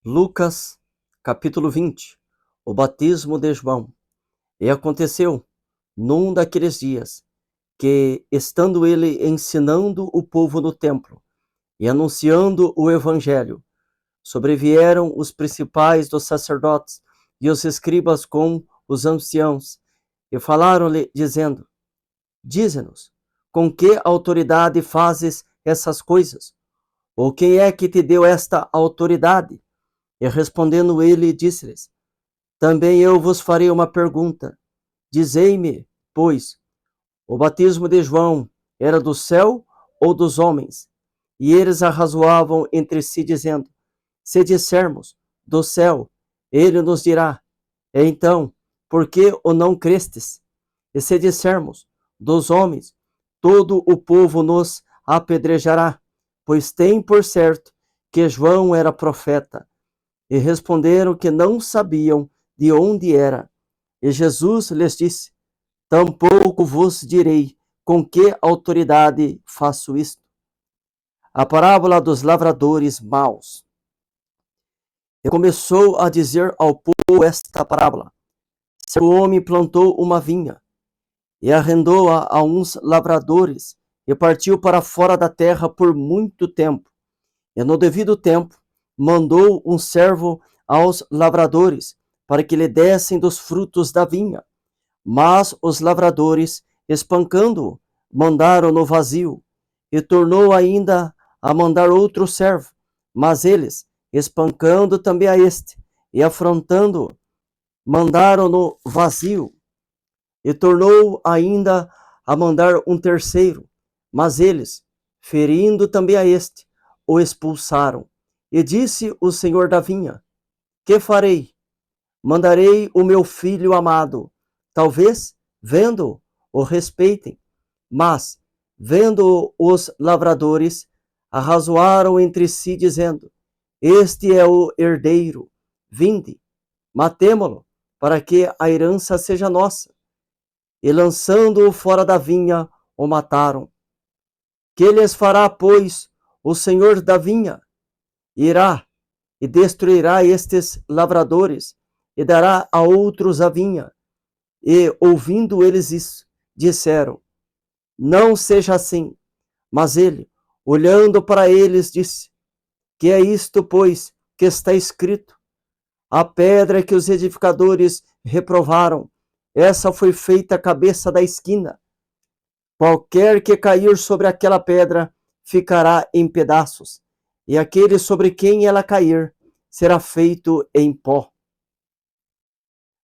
Lucas, capítulo 20. O batismo de João. E aconteceu, num daqueles dias, que, estando ele ensinando o povo no templo e anunciando o evangelho, sobrevieram os principais dos sacerdotes e os escribas com os anciãos, e falaram-lhe, dizendo: Dize-nos, com que autoridade fazes essas coisas? Ou quem é que te deu esta autoridade? E respondendo ele, disse-lhes: Também eu vos farei uma pergunta. Dizei-me, pois, o batismo de João era do céu ou dos homens? E eles arrazoavam entre si, dizendo: Se dissermos do céu, ele nos dirá: Então, por que o não crestes? E se dissermos dos homens, todo o povo nos apedrejará, pois tem por certo que João era profeta. E responderam que não sabiam de onde era. E Jesus lhes disse: Tampouco vos direi com que autoridade faço isto. A parábola dos lavradores maus. E começou a dizer ao povo esta parábola: Certo homem plantou uma vinha, e arrendou-a a uns lavradores, e partiu para fora da terra por muito tempo. E no devido tempo, mandou um servo aos lavradores, para que lhe dessem dos frutos da vinha. Mas os lavradores, espancando-o, mandaram-no vazio. E tornou ainda a mandar outro servo. Mas eles, espancando também a este, e afrontando-o, mandaram-no vazio. E tornou ainda a mandar um terceiro. Mas eles, ferindo também a este, o expulsaram. E disse o senhor da vinha: Que farei? Mandarei o meu filho amado. Talvez, vendo-o, o respeitem. Mas, vendo os lavradores, arrazoaram entre si, dizendo: Este é o herdeiro. Vinde, matemo-lo, para que a herança seja nossa. E lançando-o fora da vinha, o mataram. Que lhes fará, pois, o senhor da vinha? Irá e destruirá estes lavradores, e dará a outros a vinha. E, ouvindo eles isso, disseram: Não seja assim. Mas ele, olhando para eles, disse: Que é isto, pois, que está escrito? A pedra que os edificadores reprovaram, essa foi feita a cabeça da esquina. Qualquer que cair sobre aquela pedra ficará em pedaços, e aquele sobre quem ela cair será feito em pó.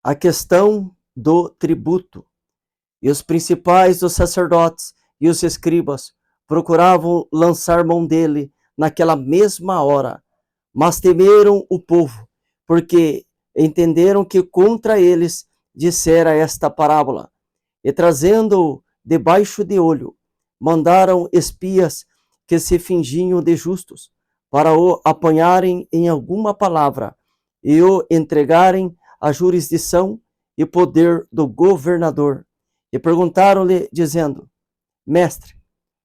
A questão do tributo. E os principais dos sacerdotes e os escribas procuravam lançar mão dele naquela mesma hora, mas temeram o povo, porque entenderam que contra eles dissera esta parábola. E trazendo-o debaixo de olho, mandaram espias que se fingiam de justos, para o apanharem em alguma palavra e o entregarem à jurisdição e poder do governador. E perguntaram-lhe, dizendo: Mestre,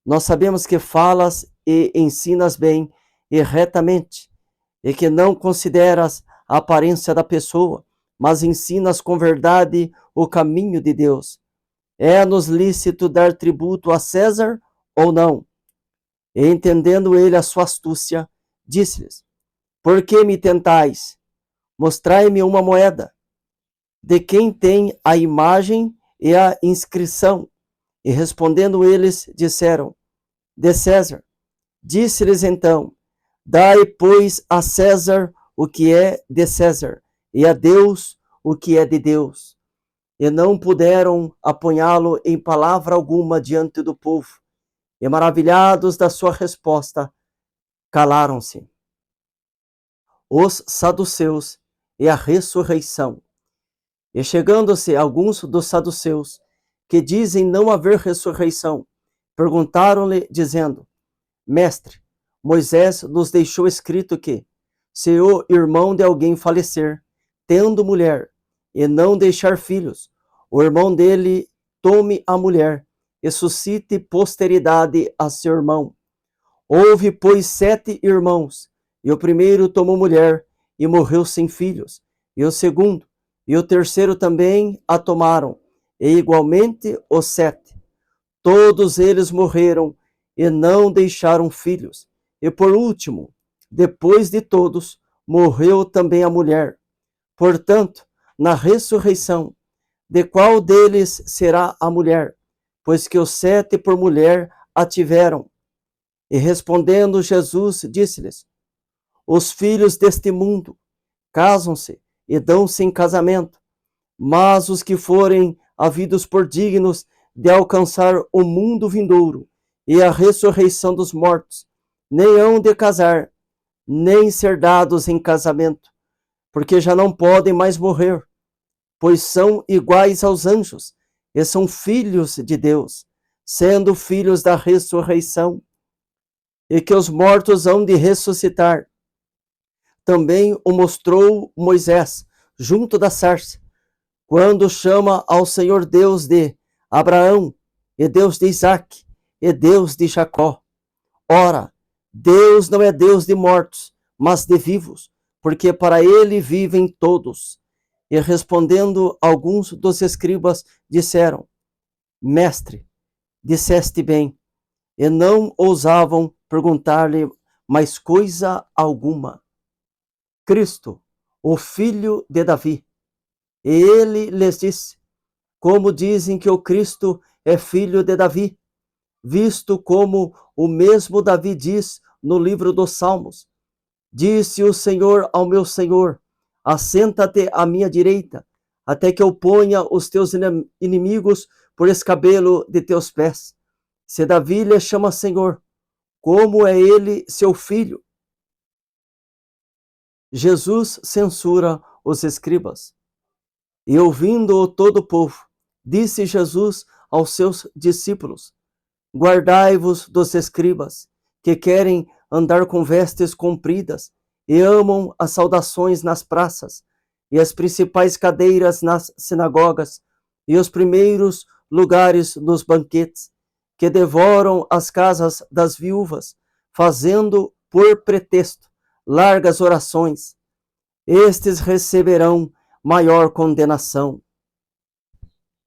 nós sabemos que falas e ensinas bem e retamente, e que não consideras a aparência da pessoa, mas ensinas com verdade o caminho de Deus. É-nos lícito dar tributo a César ou não? E entendendo ele a sua astúcia, disse-lhes: Por que me tentais? Mostrai-me uma moeda. De quem tem a imagem e a inscrição? E respondendo eles, disseram: De César. Disse-lhes então: Dai, pois, a César o que é de César, e a Deus o que é de Deus. E não puderam apanhá-lo em palavra alguma diante do povo. E maravilhados da sua resposta, calaram-se. Os saduceus e a ressurreição. E chegando-se alguns dos saduceus, que dizem não haver ressurreição, perguntaram-lhe, dizendo: Mestre, Moisés nos deixou escrito que, se o irmão de alguém falecer, tendo mulher, e não deixar filhos, o irmão dele tome a mulher, e suscite posteridade a seu irmão. Houve, pois, 7 irmãos, e o primeiro tomou mulher, e morreu sem filhos. E o segundo e o terceiro também a tomaram, e igualmente os 7. Todos eles morreram e não deixaram filhos. E por último, depois de todos, morreu também a mulher. Portanto, na ressurreição, de qual deles será a mulher? Pois que os 7 por mulher a tiveram. E respondendo Jesus, disse-lhes: os filhos deste mundo casam-se e dão-se em casamento, mas os que forem havidos por dignos de alcançar o mundo vindouro e a ressurreição dos mortos, nem hão de casar, nem ser dados em casamento, porque já não podem mais morrer, pois são iguais aos anjos e são filhos de Deus, sendo filhos da ressurreição, e que os mortos hão de ressuscitar. Também o mostrou Moisés junto da sarça, quando chama ao Senhor Deus de Abraão, e Deus de Isaque, e Deus de Jacó. Ora, Deus não é Deus de mortos, mas de vivos, porque para ele vivem todos. E respondendo alguns dos escribas, disseram: Mestre, disseste bem. E não ousavam perguntar-lhe mais coisa alguma. Cristo, o filho de Davi. E ele lhes disse: como dizem que o Cristo é filho de Davi, visto como o mesmo Davi diz no livro dos Salmos: disse o Senhor ao meu Senhor: assenta-te à minha direita, até que eu ponha os teus inimigos por escabelo de teus pés. Se Davi lhe chama Senhor, como é ele seu filho? Jesus censura os escribas. E ouvindo-o todo o povo, disse Jesus aos seus discípulos: guardai-vos dos escribas, que querem andar com vestes compridas e amam as saudações nas praças e as principais cadeiras nas sinagogas e os primeiros lugares nos banquetes, que devoram as casas das viúvas, fazendo por pretexto largas orações. Estes receberão maior condenação.